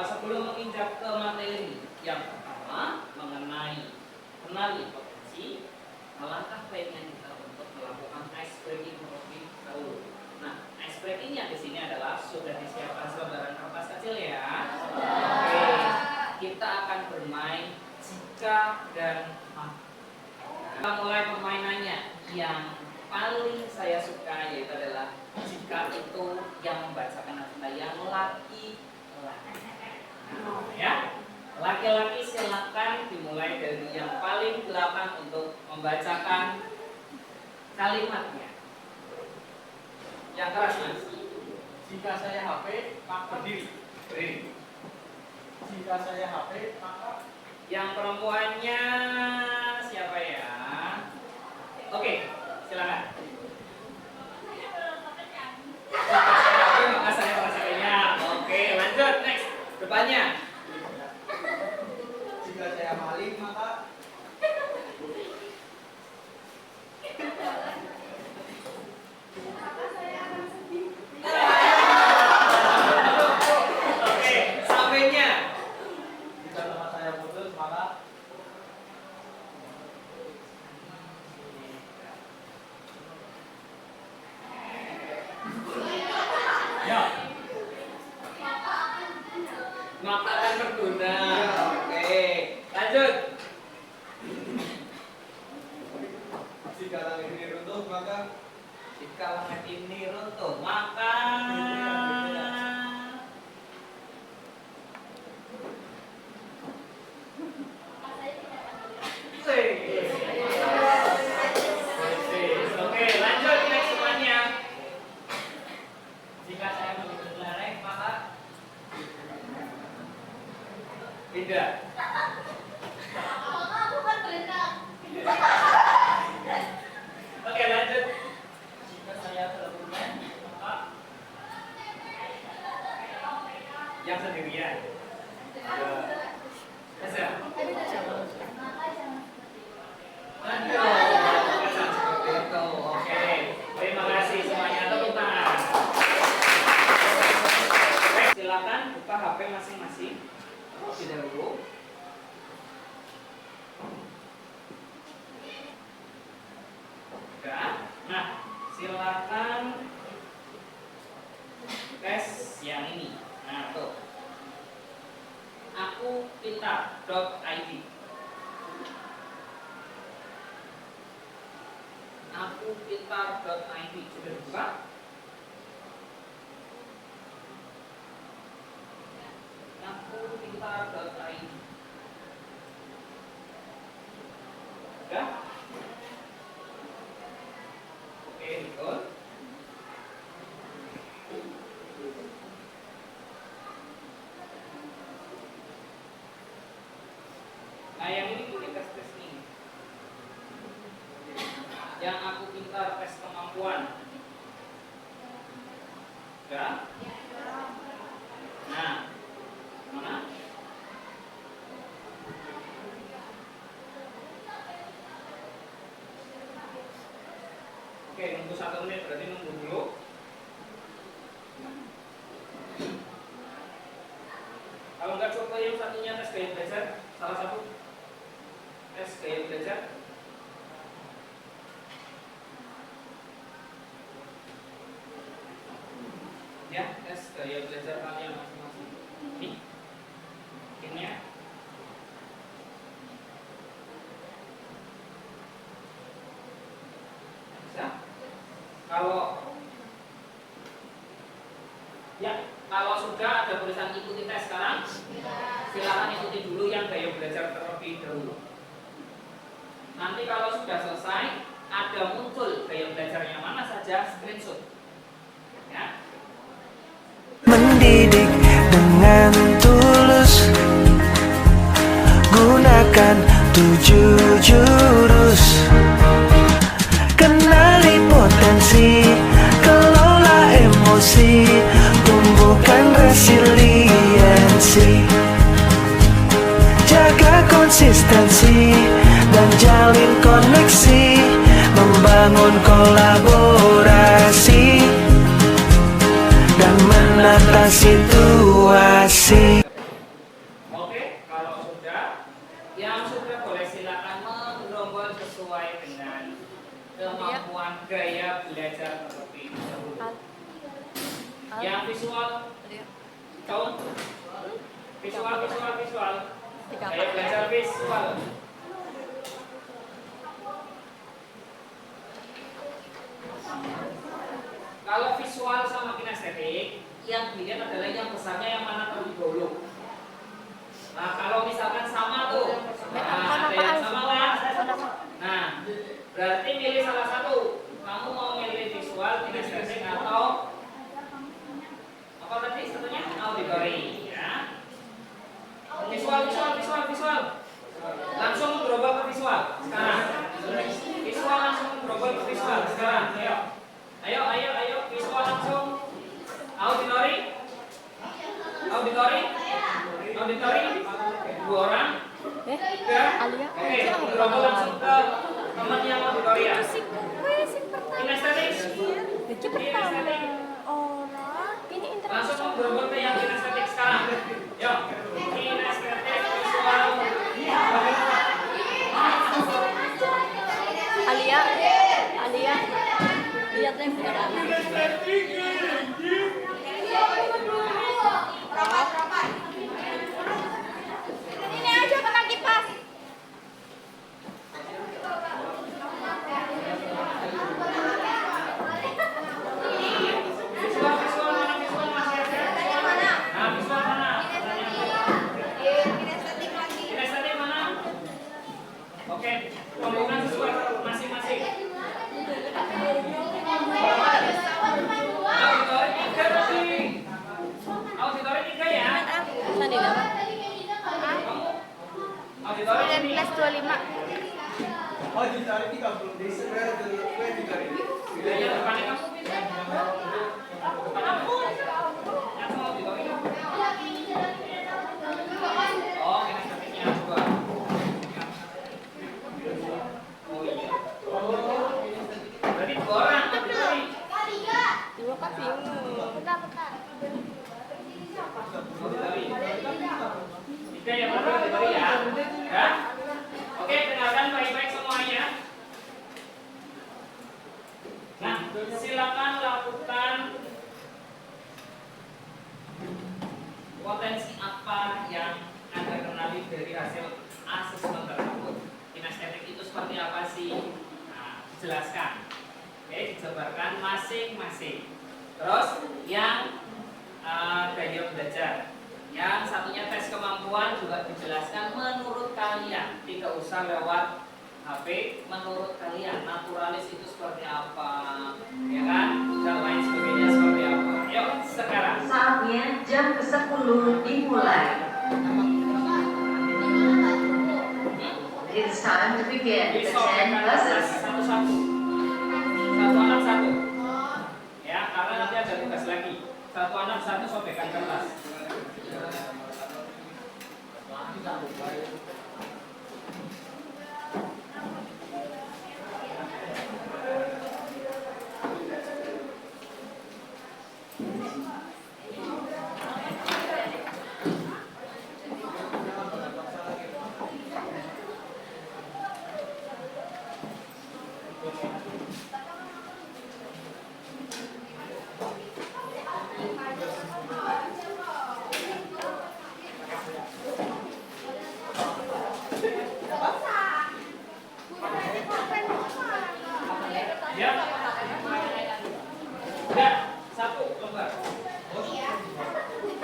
Sebelum menginjak ke materi yang pertama mengenai kenali potensi, alangkah baiknya kita untuk melakukan ice breaking terlebih dahulu. Nah, ice breaking yang di sini adalah sudah disiapkan selembaran kertas kecil ya. Oke, kita akan bermain jika dan maka. Kita mulai permainannya. Yang paling saya suka yaitu adalah jika itu yang membacakan adalah yang laki-laki. Ya, laki-laki silakan dimulai dari yang paling belakang untuk membacakan kalimatnya. Yang keras mas. Jika saya HP, maka berdiri. Jika saya HP, maka. Yang perempuannya siapa ya? Oke, silakan. Maka saya perhatikannya. Oke, lanjut next. Depannya. Jika saya maling, maka. Oke, sampainya. Jika teman saya putus, maka. Ya. Maka akan berguna. Oke, lanjut. Jika langit ini runtuh, maka. Jika langit ini runtuh, maka oke, lanjut next semuanya. Jika saya begitu lereng, maka tidak. Oke, lanjut. Jika saya berhubungan, maka yang sendirian. Bisa. Aduh, seperti itu. Oke, terima kasih semuanya. Tepuk tangan. Oke, silakan buka HP masing-masing. Terlebih dahulu. Nah, silakan tes yang ini. Nah, tuh. Akupintar.id. Akupintar.id sudah dibuka? Akupintar.id. Sudah? Oke, betul. Nah, yang ini boleh tes ini. Yang aku pintar tes kemampuan. Ya? Nah, mana? Oke, nunggu 1 menit, berarti nunggu dulu. Kalau nggak coba yang satunya tes gaya belajar, salah satu tes gaya belajar. Ya, tes gaya belajar kalian masing-masing. Ini ya. Bisa? Kalau sudah ada tulisan ikuti tes sekarang, silakan ikuti dulu yang gaya belajar terlebih dahulu. Nanti kalau sudah selesai, ada muncul gaya belajar yang mana saja, screenshot. Ya. Mendidik dengan tulus, gunakan 7 jurus. Kenali potensi, kelola emosi, tumbuhkan resiliensi. Jaga konsistensi dan jalin koneksi, membangun kolaborasi dan menata situasi. Oke, kalau sudah, yang sudah boleh silakan menggerombol sesuai dengan kemampuan gaya belajar terlebih dahulu. Yang visual, kaum visual. Gaya belajar visual. Kalau visual sama kinestetik, yang dilihat adalah yang besarnya yang mana terlebih dahulu. Nah, kalau misalkan sama tuh, ada yang sama kan? Nah, berarti milih salah satu. Kamu mau milih visual, kinestetik atau apa tadi satunya? Auditori, ya. Visual. Langsung berubah ke visual sekarang. Visual langsung berubah ke visual sekarang. Ayo, visual langsung. Auditori. Dua orang. Tiga. Oke, berubah langsung ke teman yang auditori ya. Kinestetik. Langsung berubah ke yang kinestetik sekarang. Yuk, kinestetik visual. Alia, lihat yang beneran. Ini aja kena kipas. Visual masih ada. Nah, visual mana? Kinestetik mana? Oke, rombongan sesuai masing-masing. Auditori 3 ya. Tadi berapa? Auditori ini. 1925. Oh, ditarik 30 di sebelah Yang depannya kamu. Yang mau auditori. Oh, kinestetiknya coba. Oh iya. Berarti 2 orang auditori. Dua kan bingung. Auditori. 3 yang berdua auditori ya. Ya. Oke, dengarkan baik-baik semuanya. Nah, silakan lakukan potensi apa yang Anda kenali dari hasil asesmen tersebut. Kinestetik itu seperti apa sih? Nah, jelaskan. Oke, dijabarkan masing-masing. Terus yang gaya belajar. Yang satunya tes kemampuan juga dijelaskan menurut kalian. Tidak usah lewat HP, menurut kalian naturalis itu seperti apa, ya kan? Dan lain sebagainya seperti apa. Yuk, sekarang. Saatnya jam ke-10 dimulai. It's time to begin the 10 Disobekkan buses. satu-satu. Satu anak satu. Ya, karena nanti ada tugas lagi. Satu anak satu sobekan kertas. Ya. Ya, satu lembar.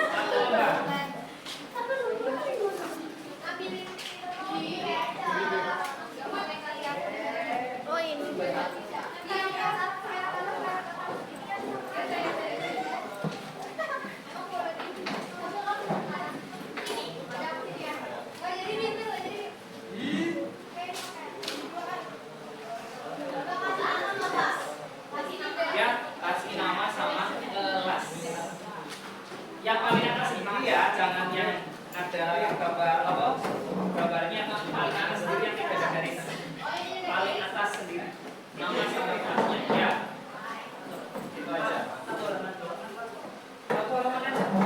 Satu lembar. Oh ini. Ya, kasih nama sama kelas. Yang paling atas itu ya, jangan yang ada gambar apa? Gambarnya atau paling atas sendiri yang tidak ada garis. Paling atas sendiri. Nama sama kelasnya ya. Itu aja. Satu halaman aja.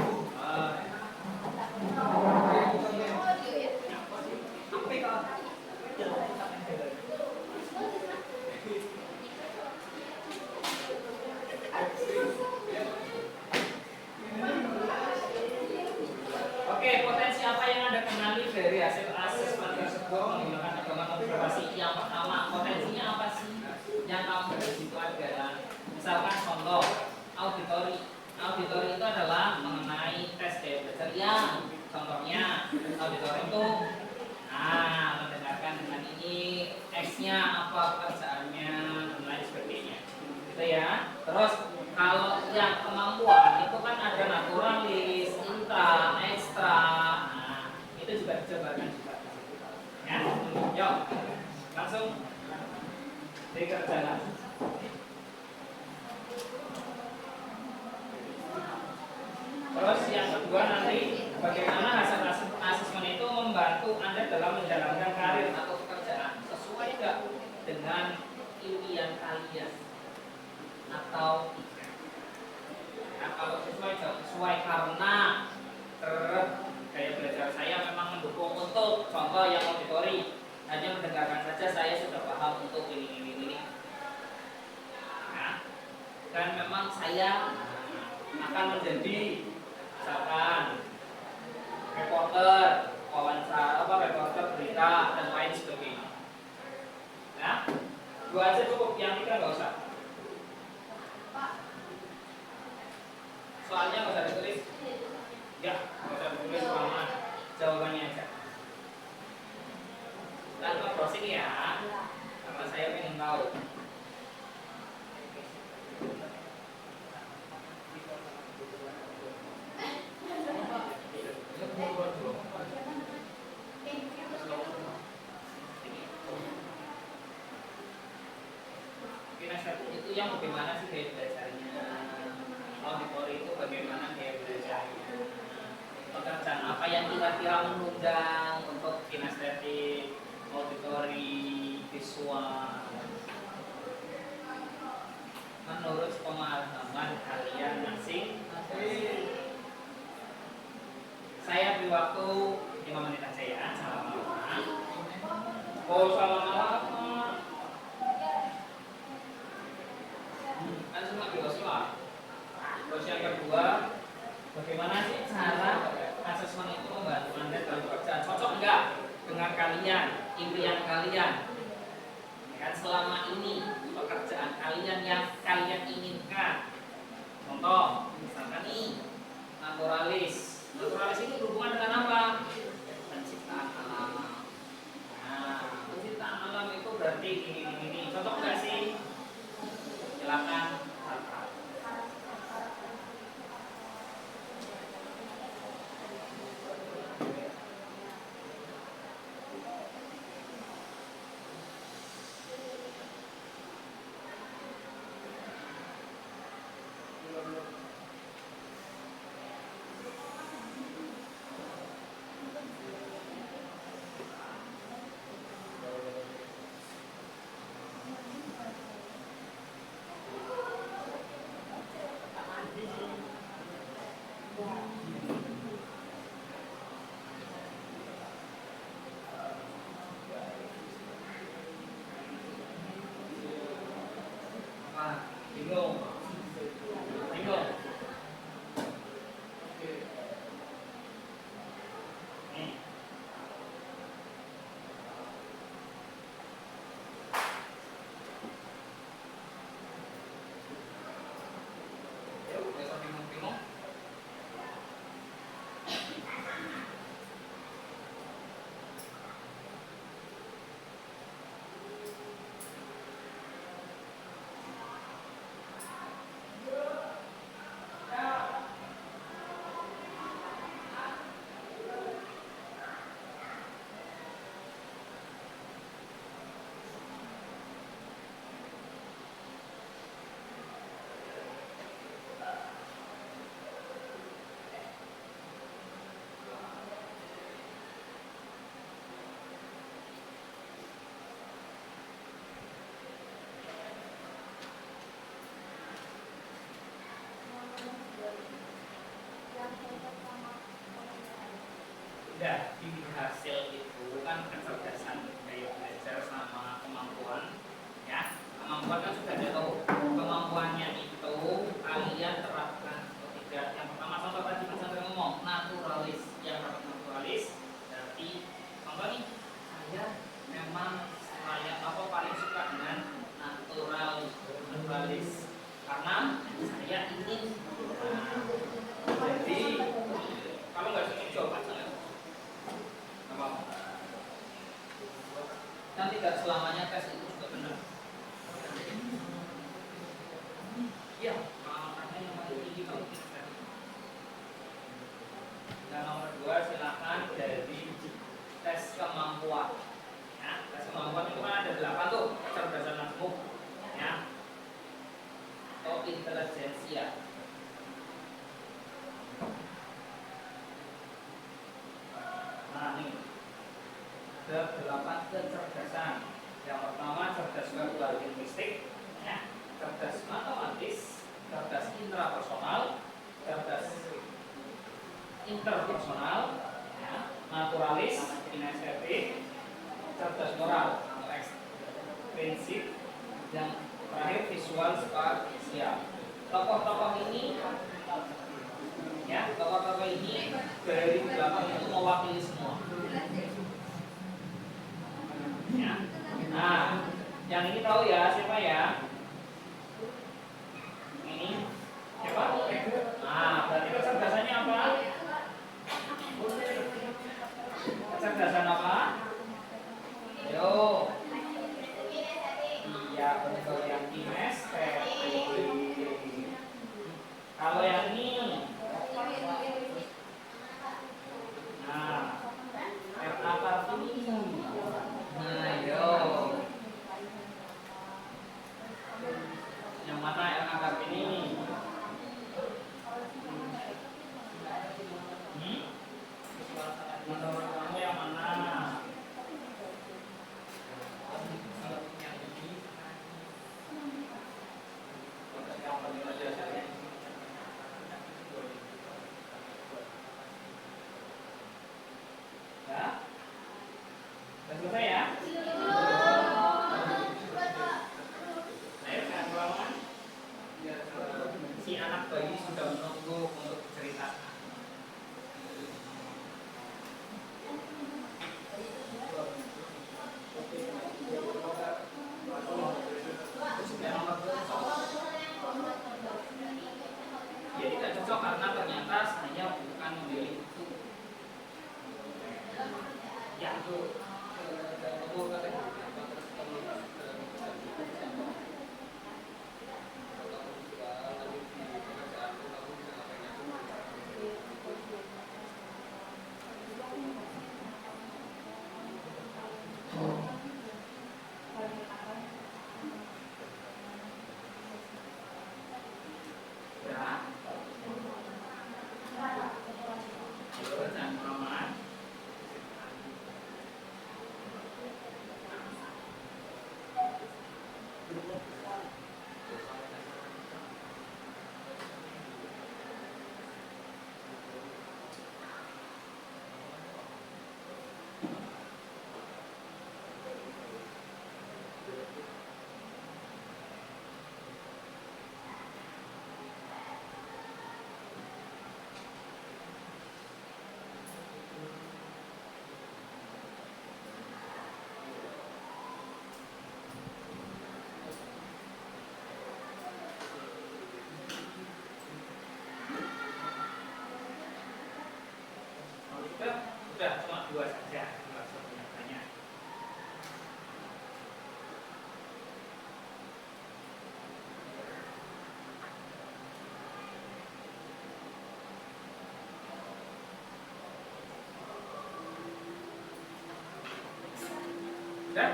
Oke, potensi apa yang Anda kenali dari hasil asesmen tersebut menggunakan pedoman observasi? Yang pertama, potensinya apa sih yang kamu di situ adalah misalkan contoh auditori. Auditori itu adalah mengenai tes gaya belajar yang contohnya auditori itu mendengarkan dengan ini, X-nya apa pekerjaannya dan lain sebagainya. Gitu ya. Terus kalau yang kemampuan itu kan ada naturalis, intra, ekstra. Nah, itu juga dijabarkan juga. Ya, yuk, langsung dikerjakan. Terus yang kedua nanti bagaimana hasil asesmen itu membantu Anda dalam menjalankan karir atau pekerjaan sesuai tidak dengan impian kalian atau kalau sesuai karena gaya belajar saya memang mendukung untuk contoh yang auditori hanya mendengarkan saja saya sudah paham untuk ini. Nah, dan memang saya akan menjadi misalkan reporter wawancara reporter berita dan lain sebagainya. Nah, 2 aja cukup, yang 3 nggak usah. Soalnya nggak usah ditulis. Ya, nggak usah ditulis soalnya jawabannya aja. Tanpa browsing ya, karena saya ingin tahu. Itu yang bagaimana sih gaya belajarnya, auditori itu bagaimana gaya belajarnya, pekerjaan apa yang kira-kira mengundang untuk kinestetik, auditori, visual, menurut pemahaman kalian masing-masing. Saya beri waktu 5 menit aja ya, salam lama. Oh, salam lama. Kan semua bebas. Terus yang kedua, bagaimana sih cara asesmen itu membantu Anda dalam pekerjaan? Cocok enggak dengan kalian, impian kalian? Kan selama ini pekerjaan kalian yang kalian inginkan. Contoh, misalkan nih, naturalis. Naturalis ini berhubungan dengan apa? Penciptaan alam. Nah, penciptaan alam itu berarti ini. Cocok enggak sih? Silakan. Bingung. Dari hasil itu kan kecerdasan gaya belajar sama kemampuan, ya kemampuan kan sudah ada tahu kemampuannya itu karena saya ingin. Jadi kalau nggak suka jawab aja ya. Nggak apa-apa. Kan tidak selamanya tes itu juga benar. Iya, karena yang paling tinggi kalau kita tadi. Dan nomor 2 silakan dari tes kemampuan. Ya, tes kemampuan itu kan ada 8 tuh, kecerdasan langsung, ya, atau intelijensia. Nah ini ada 8 kecerdasan. Yang pertama cerdas verbal linguistik, ya, cerdas matematis, cerdas intrapersonal, cerdas interpersonal, ya, naturalis, kinestetik, cerdas moral atau ekstrinsik, dan terakhir visual spasial. Tokoh-tokoh ini, ya, tokoh-tokoh ini dari belakang itu mewakili semua. Ya. Nah, yang ini tahu ya siapa ya? Ini siapa? Nah, berarti kecerdasannya apa? Kecerdasan apa? Yo. Iya, betul, yang kinestetik. Kalau yang ini, nah, Kartini. Nah, yo. Yang mana Kartini? Menurut kamu yang mana? Ya? Sudah selesai ya? Ayo, jangan kelamaan. Si anak bayi sudah menunggu untuk cerita. Ya tidak cocok karena ternyata saya bukan memilih itu. Ya itu. Sudah cuma 2 saja, nggak usah banyak-banyak. Sudah?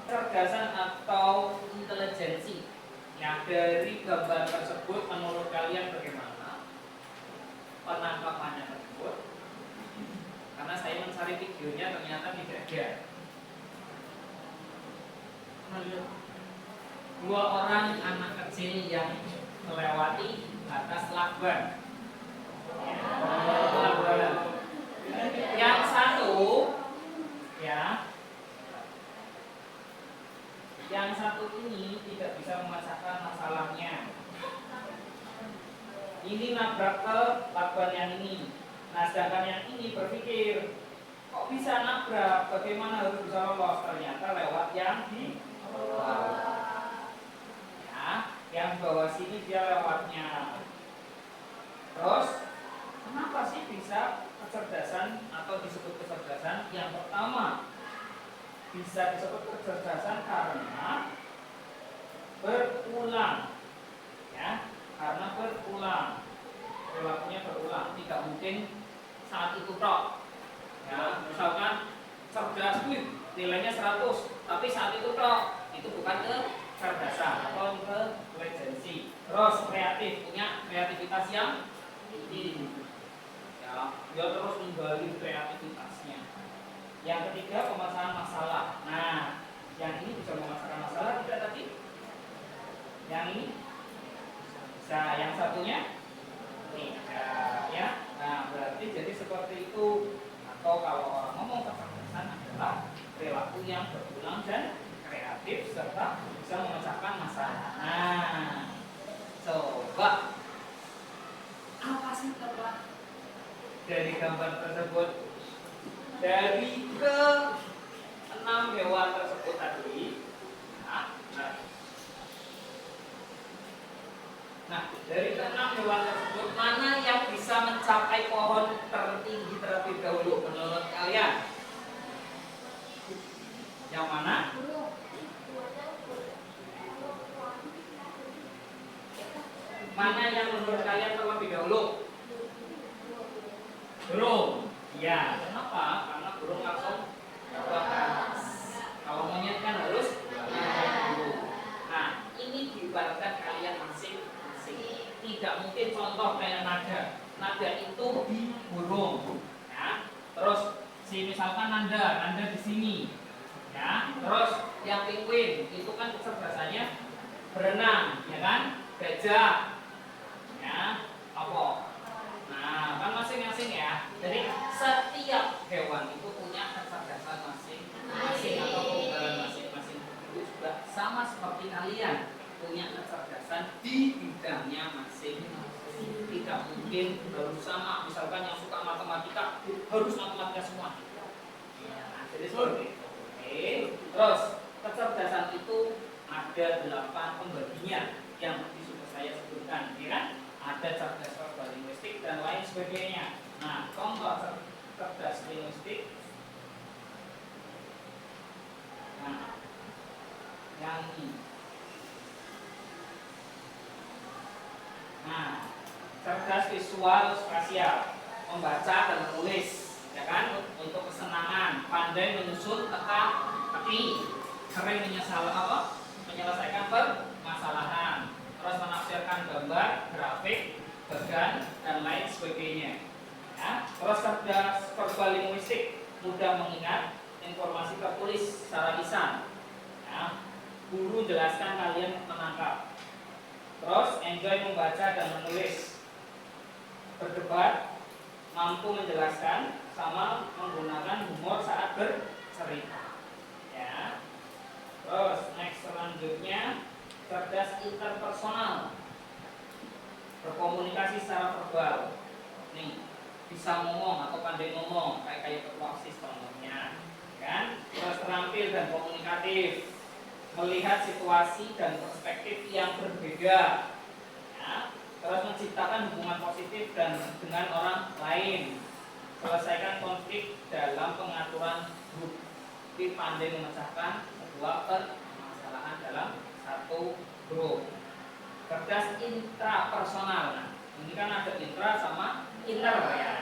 Kecerdasan atau intelijensi. Ya, dari gambar tersebut menurut kalian bagaimana penangkapannya tersebut? Karena saya mencari videonya ternyata tidak ada. 2 orang anak kecil yang melewati batas lakban. Yang satu, ya, yang satu ini tidak bisa memecahkan masalahnya. Ini nabrak ke lakban yang ini. Nah, sedangkan yang ini berpikir, kok bisa nabrak? Bagaimana harus bisa lolos? Ternyata lewat yang di bawah. Ya, yang bawah sini dia lewatnya. Terus kenapa sih bisa kecerdasan atau disebut kecerdasan? Yang pertama, bisa disebut kecerdasan karena berulang, ya, karena berulang, perilakunya berulang, tidak mungkin saat itu tok. Ya, misalkan cerdas, nilainya 100, tapi saat itu tok, itu bukan kecerdasan atau intelijensi. Terus kreatif, punya kreativitas yang tinggi, ya, dia terus menggali kreativitasnya. Yang ketiga, pemecahan masalah. Nah, yang ini bisa memecahkan masalah tidak tadi? Yang ini bisa, yang satunya tidak, ya. Nah, berarti jadi seperti itu. Atau kalau orang ngomong kecerdasan adalah perilaku yang berulang dan kreatif serta bisa memecahkan masalah. Nah, coba apa sih telah dari gambar tersebut? Dari ke-6 hewan tersebut tadi, nah, dari ke-6 hewan tersebut mana yang bisa mencapai pohon tertinggi terlebih dahulu menurut kalian? Yang mana? Mana yang menurut kalian terlebih dahulu? Burung. Ya, kenapa? Karena burung langsung terbang ke atas. Kalau monyet kan harus naik dulu. Nah, ini diibaratkan kalian masing-masing. Tidak mungkin contoh kayak nada. Nada itu di burung. Ya. Terus misalkan nanda di sini. Ya. Terus yang penguin itu kan kecerdasannya berenang, ya kan? Gajah. Ya, apa? Nah, kan masing-masing ya. Jadi setiap hewan itu punya kecerdasan masing-masing atau keunggulan masing-masing. Itu juga sama seperti kalian punya kecerdasan di bidangnya masing-masing. Tidak mungkin harus sama. Misalkan yang suka matematika harus matematika semua. Nah, jadi seperti itu. Oke. Terus kecerdasan itu ada 8 pembagian yang sudah saya sebutkan, ya kan? Ada cerdas verbal linguistik dan lain sebagainya. Nah, contoh cerdas linguistik. Nah, yang ini. Nah, cerdas visual spasial, membaca dan menulis, ya kan? Untuk kesenangan, pandai menyusun teka-teki, sering menyelesaikan permasalahan. Terus menafsirkan gambar, grafik, bagan, dan lain sebagainya. Ya. Terus cerdas verbal linguistik, mudah mengingat informasi tertulis secara lisan. Ya. Guru jelaskan, kalian menangkap. Terus enjoy membaca dan menulis, berdebat, mampu menjelaskan, sama menggunakan humor saat bercerita. Ya. Terus next selanjutnya, cerdas interpersonal, berkomunikasi secara verbal. Nih, bisa ngomong atau pandai ngomong, kayak ketua OSIS contohnya, kan? Terus terampil dan komunikatif, melihat situasi dan perspektif yang berbeda, ya. Terus menciptakan hubungan positif dan dengan orang lain, selesaikan konflik dalam pengaturan grup, pandai memecahkan sebuah permasalahan dalam satu grup. Cerdas intrapersonal. Nah, ini kan ada intra sama inter, ya.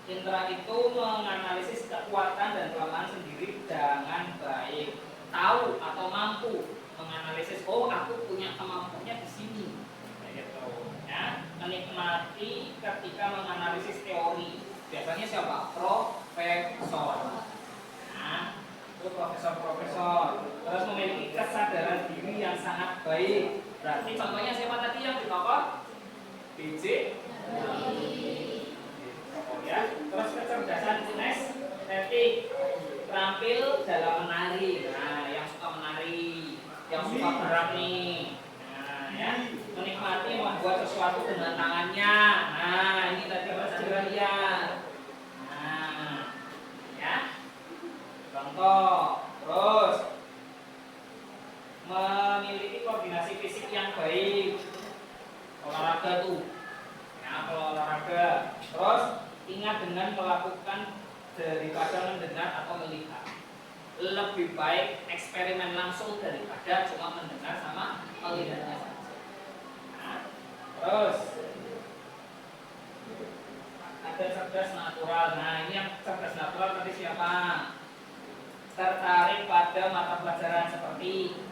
Intra itu menganalisis kekuatan dan kelemahan sendiri dengan baik, tahu atau mampu menganalisis, oh aku punya kemampuannya di sini, gitu, ya. Menikmati ketika menganalisis teori. Biasanya siapa? Profesor. Nah, itu profesor. Terus memiliki kesadaran diri yang sangat baik. Berarti contohnya siapa tadi yang ditokok? BJ. Ya. Terus kecerdasan kinestetik, terampil dalam menari. Nah, yang suka menari, yang suka gerak nih. Nah, ya, menikmati membuat sesuatu dengan tangannya. Nah, ini tadi sudah lihat. Nah, ya. Contoh. Terus memiliki koordinasi fisik yang baik. lebih baik eksperimen langsung daripada cuma mendengar sama melihatnya saja. Nah, terus ada cerdas natural. Nah, ini yang cerdas natural tadi siapa? Tertarik pada mata pelajaran seperti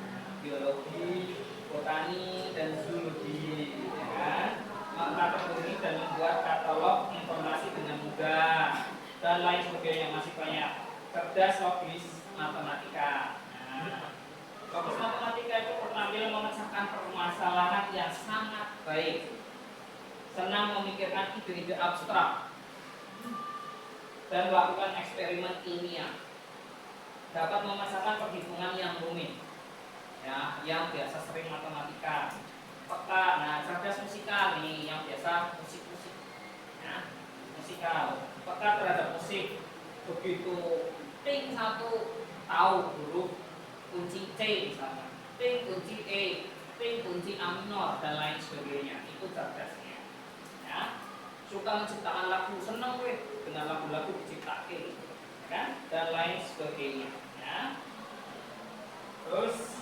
biologi, botani, dan zoologi, ya kan? Maka tekuni dan membuat katalog informasi dengan mudah dan lain sebagainya, masih banyak. Cerdas, logis, matematika. Nah, logis matematika itu bertampil memecahkan permasalahan yang sangat baik, senang memikirkan ide-ide abstrak dan melakukan eksperimen ilmiah, dapat memecahkan perhitungan yang rumit, ya, yang biasa sering matematika. Peka, nah cerdas musikal nih, yang biasa musik-musik, ya, musikal. Peka terhadap musik, begitu ting satu tahu huruf kunci C misalnya, ting kunci E, ting kunci A minor dan lain sebagainya, itu cerdasnya. Ya, suka menciptakan lagu, seneng weh dengan lagu-lagu diciptakan, ya kan? Dan lain sebagainya. Ya. Terus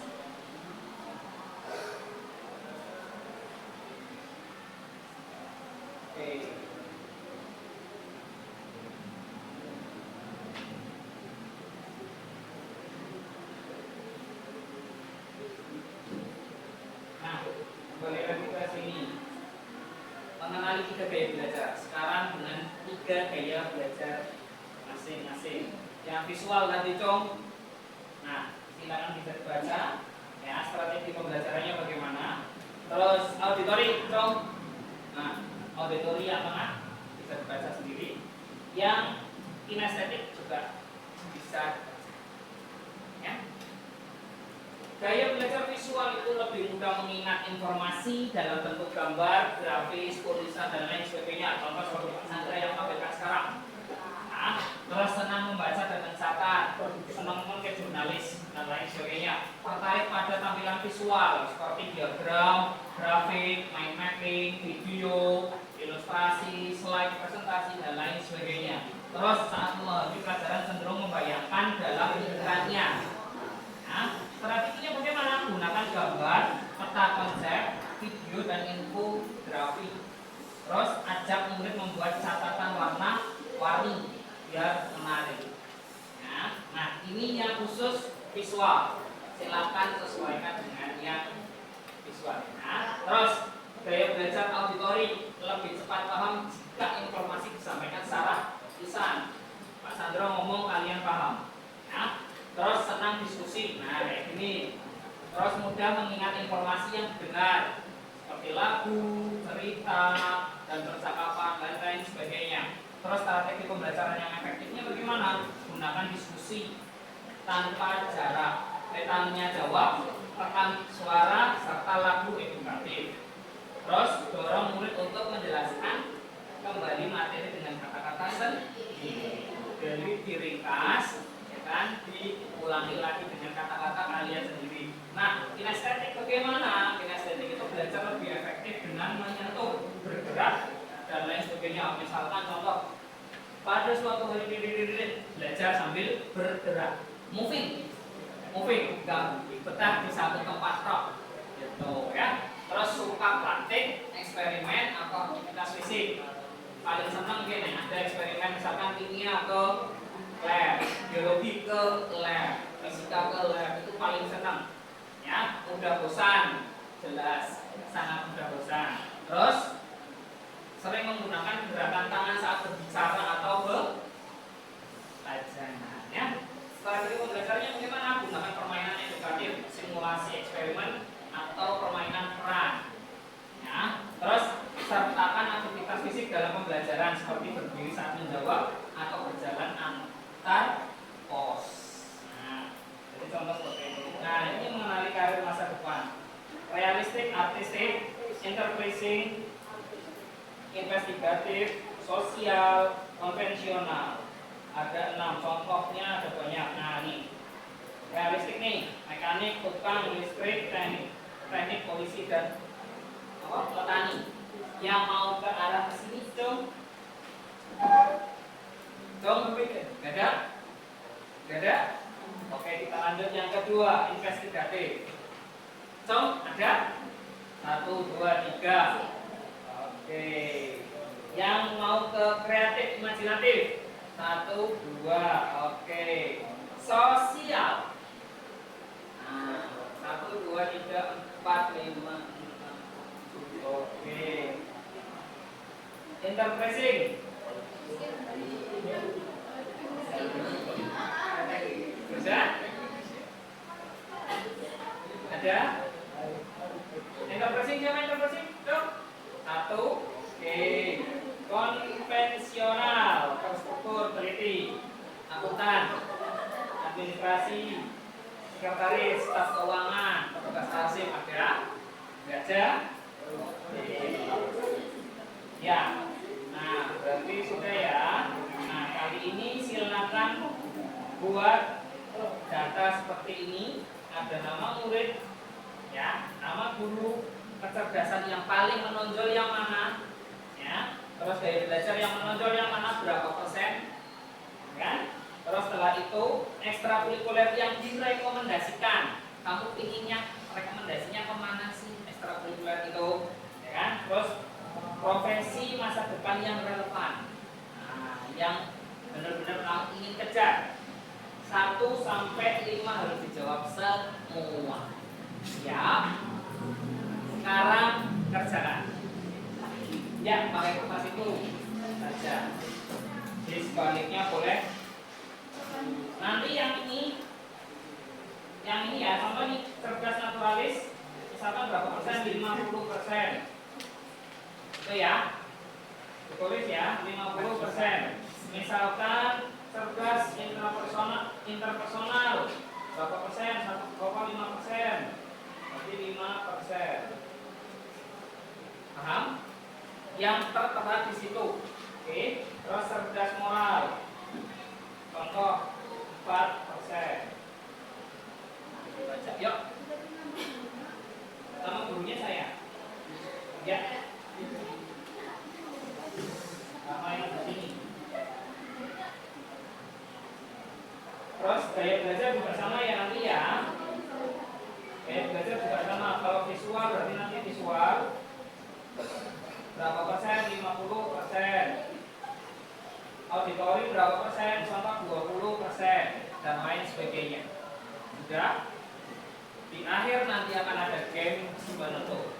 nah, kembali lagi ke sini. Mengenali 3 gaya belajar. Sekarang dengan 3 gaya belajar masing-masing. Yang visual tadi, Cong. Nah, silakan bisa dibaca. Ya, strategi pembelajarannya bagaimana. Terus auditori, Cong. Nah, auditori yang tengah bisa dibaca sendiri. Yang kinestetik juga bisa dibaca. Ya. Gaya belajar visual itu lebih mudah mengingat informasi dalam bentuk gambar, grafis, tulisan dan lain sebagainya. Contoh seperti Pak Sandra yang pakai sekarang. Nah, terus senang membaca dan mencatat, senang mengke jurnalis dan lain sebagainya. Tertarik pada tampilan visual seperti diagram, grafik, mind mapping, video, ilustrasi, slide, presentasi dan lain sebagainya. Terus saat menghadapi pelajaran cenderung membayangkan dalam pikirannya. Nah, strateginya bagaimana? Gunakan gambar, peta konsep, video dan infografik. Terus ajak murid membuat catatan warna-warni biar menarik. Nah, ini yang khusus visual. Silakan sesuaikan dengan yang visual. Nah, terus gaya belajar auditori lebih cepat paham jika informasi disampaikan secara lisan. Pak Sandro ngomong kalian paham. Nah, terus senang diskusi. Nah, kayak gini. Terus mudah mengingat informasi yang benar seperti lagu, cerita, dan percakapan dan lain sebagainya. Terus strategi pembelajaran yang efektifnya bagaimana? Gunakan diskusi tanpa jarak, tanya jawab, tekan suara serta lagu edukatif. Terus dorong murid untuk menjelaskan kembali materi dengan kata-kata sendiri. Jadi diringkas, ya kan, diulangi lagi dengan kata-kata kalian sendiri. Nah, kinestetik bagaimana? Kinestetik itu belajar lebih efektif dengan menyentuh, bergerak, dan lain sebagainya. Misalkan contoh, pada suatu hari belajar sambil bergerak, moving, enggak betah di satu tempat tok, gitu ya. Terus suka praktik, eksperimen atau aktivitas fisik. Paling senang gini, ada eksperimen misalkan kimia ke lab, biologi ke lab, fisika ke lab, itu paling senang. Ya, udah bosan, jelas, sangat mudah bosan. Terus sering menggunakan gerakan tangan saat berbicara atau belajar. Ya, strategi pembelajarannya bagaimana? Gunakan permainan edukatif, simulasi eksperimen atau permainan peran. Ya, terus sertakan aktivitas fisik dalam pembelajaran seperti berdiri saat menjawab atau berjalan antar pos. Nah, jadi contoh seperti ini. Nah, ini mengenali karir masa depan. Realistik, artistik, enterprising, investigatif, sosial, konvensional. Ada 6 contohnya, ada banyak. Nah, ini realistik nih, mekanik, tukang, listrik, teknik, polisi dan petani. Yang mau ke arah sini, dong. Gak ada? Oke, kita kedua, investigatif. Cong, ada? 1, 2, 3. Oke. Yang mau ke kreatif, imajinatif. 1, 2. Oke. Sosial. Nah, 1, 2, 3, 4, 5, 6. Oke. Interpreting. Bisa? Ada? Interpreting, siapa interpreting? Tuh. 1. Oke. Konvensional, terstruktur, teliti, akuntan, administrasi, sekretaris, staf keuangan, petugas arsip, ada? Nggak ada? Oke. Ya. Nah, berarti sudah ya. Nah, kali ini silakan buat data seperti ini. Ada nama murid, ya, nama guru, kecerdasan yang paling menonjol yang mana, ya. Terus gaya belajar yang menonjol yang mana, berapa persen, kan? Terus setelah itu ekstrakurikuler yang direkomendasikan. Kamu inginnya rekomendasinya kemana sih ekstrakurikuler itu, ya kan? Terus profesi masa depan yang relevan, nah, yang benar-benar kamu ingin kejar. 1 sampai 5 harus dijawab semua. Siap? Sekarang kerjakan. Ya, pakai kertas itu saja. Di sebaliknya boleh. Nanti yang ini ya, contoh nih, cerdas naturalis, misalkan berapa persen? 50%. Itu ya, ditulis ya, 50%. Misalkan cerdas interpersonal berapa persen? 1,5%. Berarti 5%. Paham? Yang tertera di situ. Oke. Terus cerdas moral. Contoh 4%. Baca, yuk. Sama gurunya saya. Ya. Sama yang di sini. Terus gaya belajar juga sama ya nanti ya. Gaya belajar juga sama. Kalau visual berarti nanti visual berapa persen? 50%. Auditori berapa persen? Contoh 20% dan lain sebagainya. Sudah. Di akhir nanti akan ada game Sibaneto.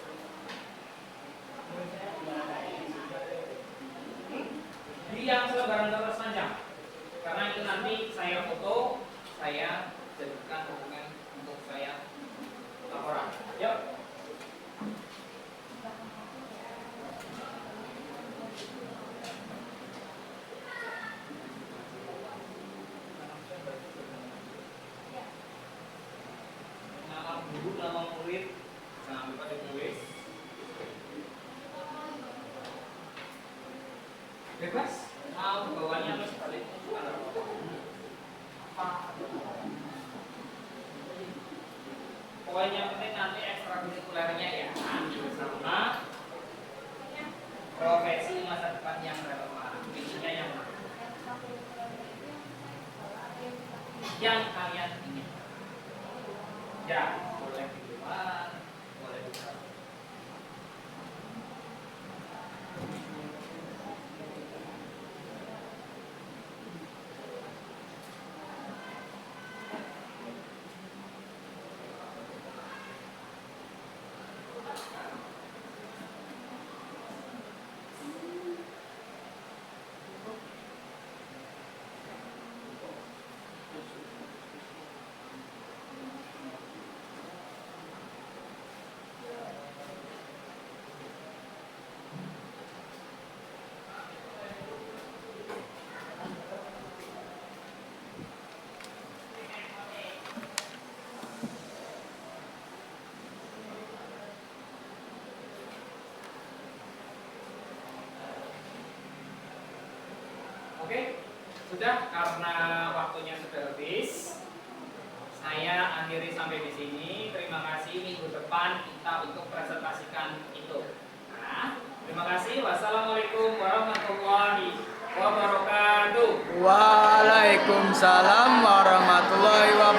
Di yang selebaran kertas panjang. Karena itu nanti saya foto, saya jadikan dokumen untuk saya laporan. Yuk. Nama guru, nama murid, jangan lupa ditulis. Bebas. Mau bawahnya atau sebaliknya juga ada apa? Pokoknya yang penting nanti ekstrakurikulernya ya, sama profesi masa depan yang relevan. Intinya yang mana? Yang kalian ingin. Ya, boleh di luar, boleh di dalam. Oke, sudah karena waktunya sudah habis, saya akhiri sampai di sini. Terima kasih, minggu depan kita untuk presentasikan itu. Nah, terima kasih. Wassalamualaikum warahmatullahi wabarakatuh. Waalaikumsalam warahmatullahi wabarakatuh.